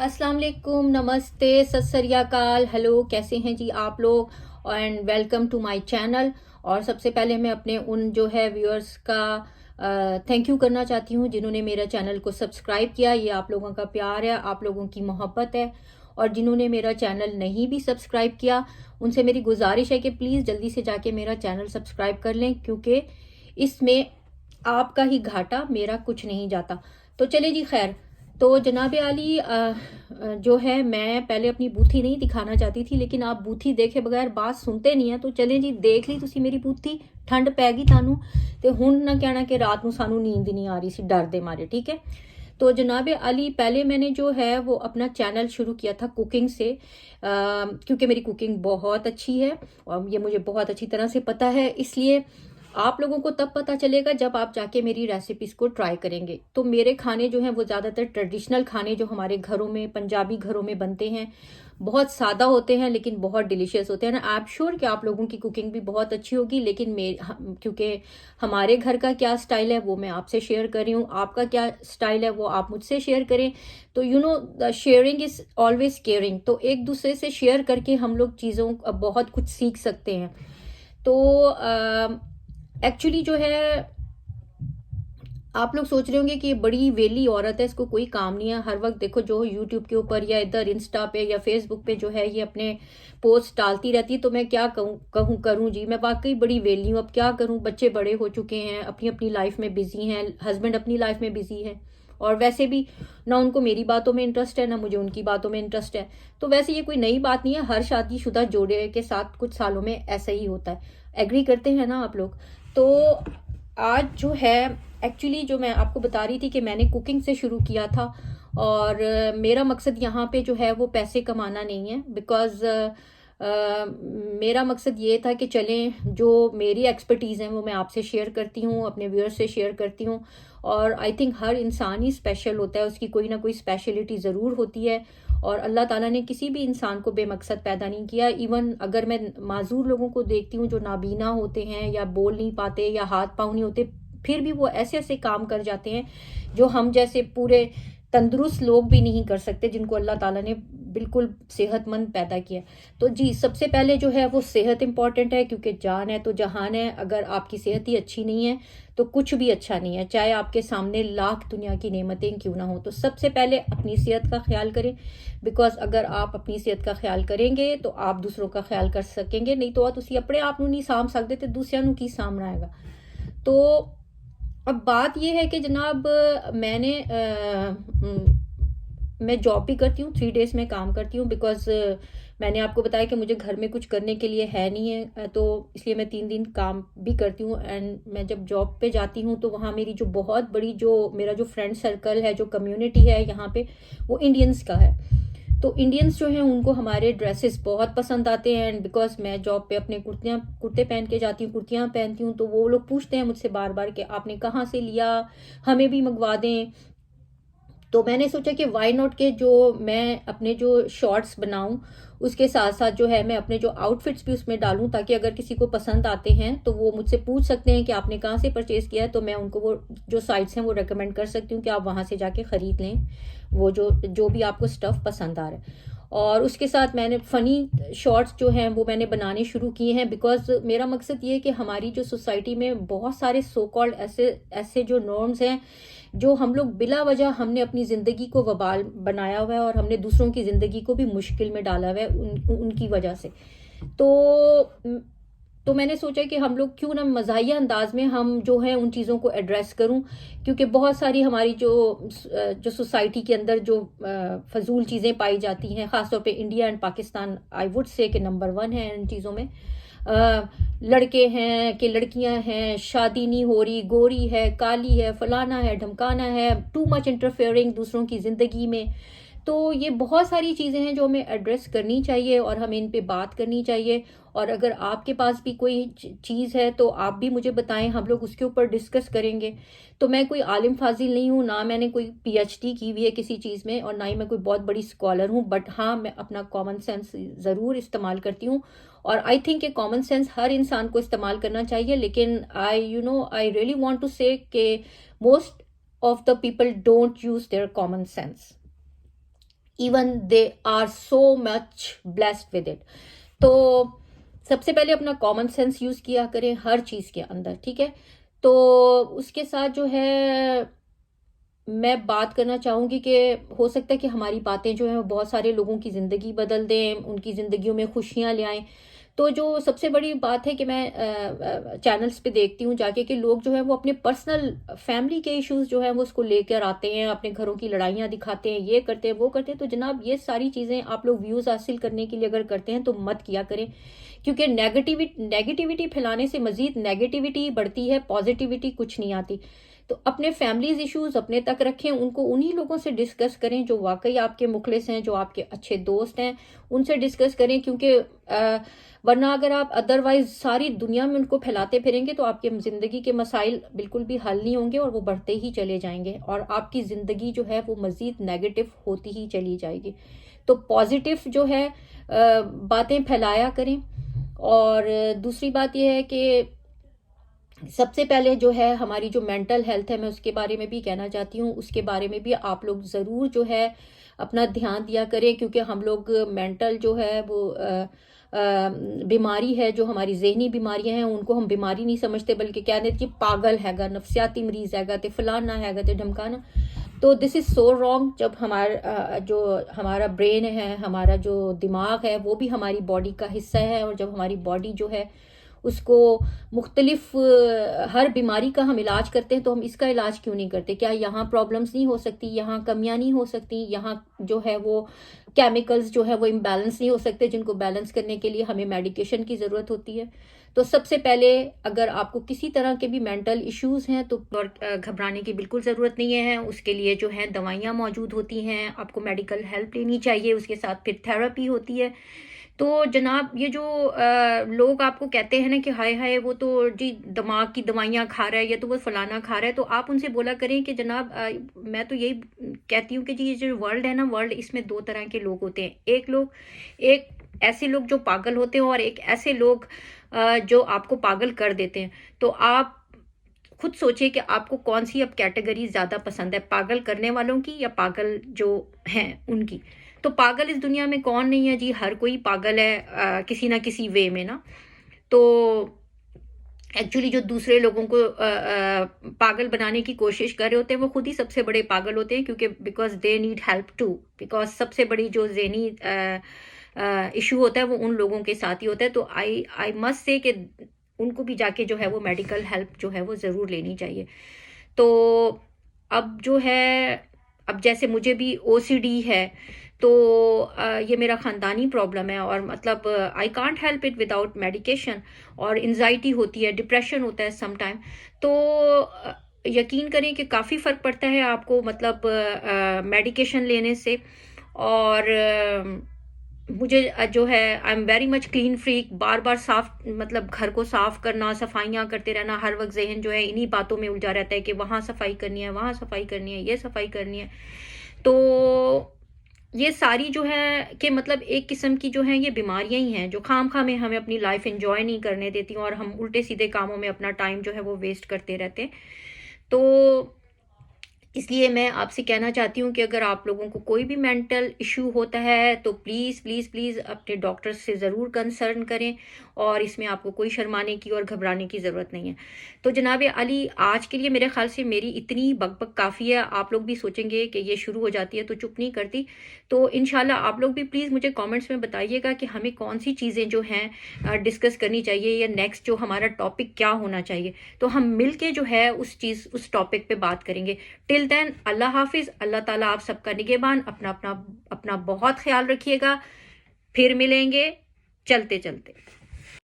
अस्सलाम वालेकुम, नमस्ते, सत श्री अकाल, हेलो, कैसे हैं जी आप लोग। And welcome to my channel. और सबसे पहले मैं अपने उन जो है व्यूअर्स का थैंक यू करना चाहती हूँ जिन्होंने मेरा चैनल को सब्सक्राइब किया। ये आप लोगों का प्यार है, आप लोगों की मोहब्बत है। और जिन्होंने मेरा चैनल नहीं भी सब्सक्राइब किया, उनसे मेरी गुजारिश है कि प्लीज़ जल्दी से जाके मेरा चैनल सब्सक्राइब कर लें, क्योंकि इसमें आपका ही घाटा, मेरा कुछ नहीं जाता। तो चले जी, खैर। तो जनाब आली, जो है, मैं पहले अपनी बूथी नहीं दिखाना चाहती थी, लेकिन आप बूथी देखे बगैर बात सुनते नहीं है। तो चले जी, देख ली तुसी मेरी बूथी, ठंड पै गई तानू, ते हुण ना कहना कि रात ਨੂੰ ਸਾਨੂੰ नींद नहीं आ रही सी डर दे मारे, ठीक है। तो जनाब अली, पहले मैंने जो है वो अपना चैनल शुरू किया था कुकिंग से, क्योंकि मेरी कुकिंग बहुत अच्छी है और ये मुझे बहुत अच्छी तरह से पता है। इसलिए आप लोगों को तब पता चलेगा जब आप जाके मेरी रेसिपीज को ट्राई करेंगे। तो मेरे खाने जो हैं वो ज़्यादातर ट्रेडिशनल खाने जो हमारे घरों में, पंजाबी घरों में बनते हैं, बहुत सादा होते हैं लेकिन बहुत डिलीशियस होते हैं ना। आई एम श्योर कि आप लोगों की कुकिंग भी बहुत अच्छी होगी, लेकिन क्योंकि हमारे घर का क्या स्टाइल है वो मैं आपसे शेयर कर रही हूँ, आपका क्या स्टाइल है वो आप मुझसे शेयर करें। तो you know, the sharing is always caring. तो एक दूसरे से शेयर करके हम लोग चीज़ों बहुत कुछ सीख सकते हैं। तो एक्चुअली जो है, आप लोग सोच रहे होंगे कि ये बड़ी वेली औरत है, इसको कोई काम नहीं है। हर वक्त देखो जो यूट्यूब के ऊपर या इधर इंस्टा पे या फेसबुक पे जो है ये अपने पोस्ट डालती रहती है। तो मैं क्या कहूँ करूँ जी, मैं वाकई बड़ी वेली हूँ। अब क्या करूँ, बच्चे बड़े हो चुके हैं, अपनी अपनी लाइफ में बिजी हैं, हस्बैंड अपनी लाइफ में बिजी है, और वैसे भी ना उनको मेरी बातों में इंटरेस्ट है ना मुझे उनकी बातों में इंटरेस्ट है। तो वैसे ये कोई नई बात नहीं है, हर शादीशुदा जोड़े के साथ कुछ सालों में ऐसा ही होता है। एग्री करते हैं ना आप लोग। तो आज जो है, एक्चुअली जो मैं आपको बता रही थी कि मैंने कुकिंग से शुरू किया था, और मेरा मकसद यहाँ पे जो है वो पैसे कमाना नहीं है। बिकॉज़ मेरा मकसद ये था कि चलें, जो मेरी एक्सपर्टीज़ हैं वो मैं आपसे शेयर करती हूँ, अपने व्यूअर्स से शेयर करती हूँ। और आई थिंक हर इंसान ही स्पेशल होता है, उसकी कोई ना कोई स्पेशलिटी ज़रूर होती है। और अल्लाह ताला ने किसी भी इंसान को बेमकसद पैदा नहीं किया। इवन अगर मैं माजूर लोगों को देखती हूँ जो नाबीना होते हैं या बोल नहीं पाते या हाथ पाँव नहीं होते, फिर भी वो ऐसे ऐसे काम कर जाते हैं जो हम जैसे पूरे तंदुरुस्त लोग भी नहीं कर सकते, जिनको अल्लाह ताला ने बिल्कुल सेहतमंद पैदा किया। तो जी, सबसे पहले जो है वो सेहत इंपॉर्टेंट है, क्योंकि जान है तो जहान है। अगर आपकी सेहत ही अच्छी नहीं है तो कुछ भी अच्छा नहीं है, चाहे आपके सामने लाख दुनिया की नेमतें क्यों ना हो। तो सबसे पहले अपनी सेहत का ख्याल करें, बिकॉज अगर आप अपनी सेहत का ख्याल करेंगे तो आप दूसरों का ख्याल कर सकेंगे। नहीं तो तुसी अपने आप नूं नहीं साम सकते तो दूसरिਆਂ ਨੂੰ की सामना आएगा। तो अब बात यह है कि जनाब, मैं जॉब भी करती हूँ, 3 days में काम करती हूँ। बिकॉज मैंने आपको बताया कि मुझे घर में कुछ करने के लिए है नहीं है, तो इसलिए मैं 3 दिन काम भी करती हूँ। एंड मैं जब जॉब पे जाती हूँ तो वहाँ मेरी जो बहुत बड़ी, जो मेरा जो फ्रेंड सर्कल है, जो कम्युनिटी है यहाँ पे, वो इंडियंस का है। तो इंडियंस जो हैं उनको हमारे ड्रेसेस बहुत पसंद आते हैं। एंड बिकॉज मैं जॉब पे अपने कुर्ते पहन के जाती हूँ, कुर्तियाँ पहनती हूँ, तो वो लोग पूछते हैं मुझसे बार बार कि आपने कहाँ से लिया, हमें भी मंगवा दें। तो मैंने सोचा कि वाई नॉट के जो मैं अपने जो शॉर्ट्स बनाऊं, उसके साथ साथ जो है मैं अपने जो आउटफिट्स भी उसमें डालूं, ताकि अगर किसी को पसंद आते हैं तो वो मुझसे पूछ सकते हैं कि आपने कहाँ से परचेज़ किया है। तो मैं उनको वो जो साइट्स हैं वो रेकमेंड कर सकती हूँ कि आप वहाँ से जाके ख़रीद लें वो जो भी आपको स्टफ़ पसंद आ रहा है। और उसके साथ मैंने फ़नी शॉर्ट्स जो हैं वो मैंने बनाने शुरू किए हैं। बिकॉज मेरा मकसद ये है कि हमारी जो सोसाइटी में बहुत सारे सो कॉल्ड ऐसे ऐसे जो नॉर्म्स हैं, जो हम लोग बिला वजह हमने अपनी ज़िंदगी को वबाल बनाया हुआ है, और हमने दूसरों की ज़िंदगी को भी मुश्किल में डाला हुआ है उनकी वजह से। तो मैंने सोचा कि हम लोग क्यों ना मज़ाहिया अंदाज में हम जो है उन चीज़ों को एड्रेस करूं, क्योंकि बहुत सारी हमारी जो सोसाइटी के अंदर जो फजूल चीज़ें पाई जाती हैं, ख़ासतौर पे India and Pakistan I would say कि नंबर 1 है इन चीज़ों में। लड़के हैं कि लड़कियां हैं, शादी नहीं हो रही, गोरी है, काली है, फलाना है, ढमकाना है, टू मच इंटरफेयरिंग दूसरों की ज़िंदगी में। तो ये बहुत सारी चीज़ें हैं जो हमें एड्रेस करनी चाहिए और हमें इन पे बात करनी चाहिए। और अगर आपके पास भी कोई चीज़ है तो आप भी मुझे बताएं, हम लोग उसके ऊपर डिस्कस करेंगे। तो मैं कोई आलिम फाजिल नहीं हूँ, ना मैंने कोई पीएचडी की हुई है किसी चीज़ में, और ना ही मैं कोई बहुत बड़ी स्कॉलर हूँ। बट हाँ, मैं अपना कॉमन सेंस ज़रूर इस्तेमाल करती हूँ, और आई थिंक कि कॉमन सेंस हर इंसान को इस्तेमाल करना चाहिए। लेकिन I really want to say कि most of the people don't use their common sense. Even they are so much blessed with it. تو سب سے پہلے اپنا کامن سینس یوز کیا کریں ہر چیز کے اندر, ٹھیک ہے. تو اس کے ساتھ جو ہے میں بات کرنا چاہوں گی کہ ہو سکتا ہے کہ ہماری باتیں جو ہیں وہ بہت سارے لوگوں کی زندگی بدل دیں, ان کی زندگیوں میں خوشیاں لے آئیں. تو جو سب سے بڑی بات ہے کہ میں چینلز پہ دیکھتی ہوں جا کے کہ لوگ جو ہیں وہ اپنے پرسنل فیملی کے ایشوز جو ہیں وہ اس کو لے کر آتے ہیں, اپنے گھروں کی لڑائیاں دکھاتے ہیں, یہ کرتے ہیں وہ کرتے ہیں. تو جناب یہ ساری چیزیں آپ لوگ ویوز حاصل کرنے کے لیے اگر کرتے ہیں تو مت کیا کریں, کیونکہ نیگیٹیوٹی پھیلانے سے مزید نیگیٹیوٹی بڑھتی ہے, پازیٹیوٹی کچھ نہیں آتی. تو اپنے فیملیز ایشوز اپنے تک رکھیں, ان کو انہی لوگوں سے ڈسکس کریں جو واقعی آپ کے مخلص ہیں, جو آپ کے اچھے دوست ہیں, ان سے ڈسکس کریں. کیونکہ ورنہ اگر آپ ادروائز ساری دنیا میں ان کو پھیلاتے پھریں گے تو آپ کے زندگی کے مسائل بالکل بھی حل نہیں ہوں گے اور وہ بڑھتے ہی چلے جائیں گے, اور آپ کی زندگی جو ہے وہ مزید نیگیٹو ہوتی ہی چلی جائے گی. تو پازیٹیو جو ہے باتیں پھیلایا کریں. اور دوسری بات یہ ہے کہ سب سے پہلے جو ہے ہماری جو مینٹل ہیلتھ ہے, میں اس کے بارے میں بھی کہنا چاہتی ہوں, اس کے بارے میں بھی آپ لوگ ضرور جو ہے اپنا دھیان دیا کریں. کیونکہ ہم لوگ مینٹل جو ہے وہ بیماری ہے, جو ہماری ذہنی بیماریاں ہیں ان کو ہم بیماری نہیں سمجھتے بلکہ کہہ دیتے کہ پاگل ہے گا, نفسیاتی مریض ہے گا, تے فلانا ہے گا, تے ڈھمکانا. تو دس از سو رانگ. جب ہمارا برین ہے, ہمارا جو دماغ ہے وہ بھی ہماری باڈی کا حصہ ہے, اور جب ہماری باڈی جو ہے اس کو مختلف ہر بیماری کا ہم علاج کرتے ہیں تو ہم اس کا علاج کیوں نہیں کرتے؟ کیا یہاں پرابلمس نہیں ہو سکتی, یہاں کمیاں نہیں ہو سکتی, یہاں جو ہے وہ کیمیکلز جو ہے وہ امبیلنس نہیں ہو سکتے جن کو بیلنس کرنے کے لیے ہمیں میڈیکیشن کی ضرورت ہوتی ہے؟ تو سب سے پہلے اگر آپ کو کسی طرح کے بھی مینٹل ایشوز ہیں تو گھبرانے کی بالکل ضرورت نہیں ہے. اس کے لیے جو ہے دوائیاں موجود ہوتی ہیں, آپ کو میڈیکل ہیلپ لینی چاہیے, اس کے ساتھ پھر تھراپی ہوتی ہے. تو جناب یہ جو لوگ آپ کو کہتے ہیں نا کہ ہائے ہائے وہ تو جی دماغ کی دوائیاں کھا رہا ہے, یا تو وہ فلانا کھا رہا ہے, تو آپ ان سے بولا کریں کہ جناب میں تو یہی کہتی ہوں کہ جی یہ جو ورلڈ ہے نا, ورلڈ اس میں دو طرح کے لوگ ہوتے ہیں. ایک ایسے لوگ جو پاگل ہوتے ہیں, اور ایک ایسے لوگ جو آپ کو پاگل کر دیتے ہیں. تو آپ خود سوچیں کہ آپ کو کون سی اب کیٹیگری زیادہ پسند ہے, پاگل کرنے والوں کی یا پاگل جو ہیں ان کی. تو پاگل اس دنیا میں کون نہیں ہے جی, ہر کوئی پاگل ہے کسی نہ کسی وے میں نا. تو ایکچولی جو دوسرے لوگوں کو پاگل بنانے کی کوشش کر رہے ہوتے ہیں وہ خود ہی سب سے بڑے پاگل ہوتے ہیں, کیونکہ because they need help to, because سب سے بڑی جو ذہنی ایشو ہوتا ہے وہ ان لوگوں کے ساتھ ہی ہوتا ہے. تو آئی مسٹ سے کہ ان کو بھی جا کے جو ہے وہ میڈیکل ہیلپ جو ہے وہ ضرور لینی چاہیے. تو اب جو ہے, اب جیسے مجھے بھی OCD ہے, تو یہ میرا خاندانی پرابلم ہے, اور مطلب I can't help it without medication. اور انزائٹی ہوتی ہے, ڈپریشن ہوتا ہے سم ٹائم. تو یقین کریں کہ کافی فرق پڑتا ہے آپ کو مطلب میڈیکیشن لینے سے. اور مجھے جو ہے I am very much clean freak, بار بار صاف مطلب گھر کو صاف کرنا, صفائیاں کرتے رہنا, ہر وقت ذہن جو ہے انہی باتوں میں الجھا رہتا ہے کہ وہاں صفائی کرنی ہے, وہاں صفائی کرنی ہے, یہ صفائی کرنی ہے. تو یہ ساری جو ہے کہ مطلب ایک قسم کی جو ہیں یہ بیماریاں ہی ہیں جو خام خواہ میں ہمیں اپنی لائف انجوائے نہیں کرنے دیتی, اور ہم الٹے سیدھے کاموں میں اپنا ٹائم جو ہے وہ ویسٹ کرتے رہتے ہیں. تو اس لیے میں آپ سے کہنا چاہتی ہوں کہ اگر آپ لوگوں کو کوئی بھی مینٹل ایشو ہوتا ہے تو پلیز پلیز پلیز اپنے ڈاکٹر سے ضرور کنسرن کریں, اور اس میں آپ کو کوئی شرمانے کی اور گھبرانے کی ضرورت نہیں ہے. تو جناب علی, آج کے لیے میرے خیال سے میری اتنی بک بک کافی ہے. آپ لوگ بھی سوچیں گے کہ یہ شروع ہو جاتی ہے تو چپ نہیں کرتی. تو انشاءاللہ آپ لوگ بھی پلیز مجھے کامنٹس میں بتائیے گا کہ ہمیں کون سی چیزیں جو ہیں ڈسکس کرنی چاہیے, یا نیکسٹ جو ہمارا ٹاپک کیا ہونا چاہیے. تو ہم مل کے جو ہے اس ٹاپک پہ بات کریں گے. ٹل دین اللہ حافظ. اللہ تعالیٰ آپ سب کا نگہبان. اپنا بہت خیال رکھیے گا. پھر ملیں گے چلتے چلتے.